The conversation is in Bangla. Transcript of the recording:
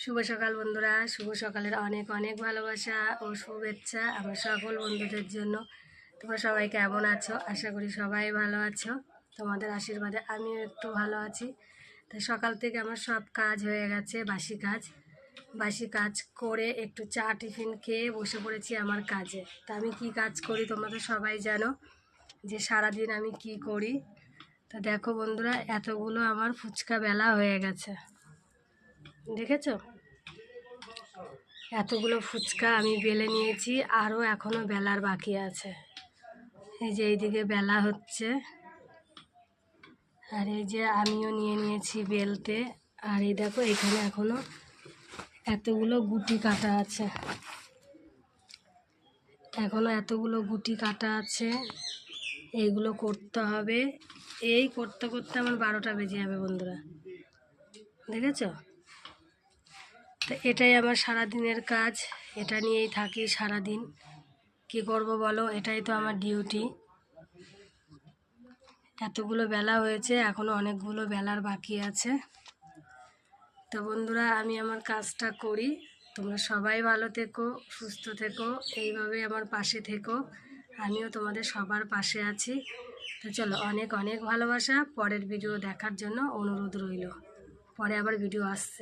শুভ সকাল বন্ধুরা, শুভ সকালের অনেক অনেক ভালোবাসা ও শুভেচ্ছা আমার সকল বন্ধুদের জন্য। তোমরা সবাই কেমন আছো? আশা করি সবাই ভালো আছো। তোমাদের আশীর্বাদে আমিও একটু ভালো আছি। তাই সকাল থেকে আমার সব কাজ হয়ে গেছে, বাসি কাজ করে একটু চা টিফিন খেয়ে বসে পড়েছি আমার কাজে। তা আমি কি কাজ করি তোমরা তো সবাই জানো যে সারাদিন আমি কি করি। তা দেখো বন্ধুরা, এতগুলো আমার ফুচকা বেলা হয়ে গেছে, দেখেছো? এতগুলো ফুচকা আমি বেলে নিয়েছি, আরও এখনও বেলার বাকি আছে। এই যে এইদিকে বেলা হচ্ছে, আর এই যে আমিও নিয়ে নিয়েছি বেলতে। আর এই দেখো এখানে এখনও এতগুলো গুটি কাটা আছে, এইগুলো করতে হবে। এই করতে করতে আমার 12টা বেজে যাবে বন্ধুরা, দেখেছো? তো এটাই আমার সারাদিনের কাজ, এটা নিয়েই থাকি সারাদিন। কী করব বলো, এটাই তো আমার ডিউটি। এতগুলো বেলা হয়েছে, এখনও অনেকগুলো বেলার বাকি আছে। তো বন্ধুরা, আমি আমার কাজটা করি। তোমরা সবাই ভালো থেকো, সুস্থ থেকো, এইভাবে আমার পাশে থেকো। আমিও তোমাদের সবার পাশে আছি। তো চলো, অনেক অনেক ভালোবাসা। পরের ভিডিও দেখার জন্য অনুরোধ রইল। পরে আবার ভিডিও আসছে।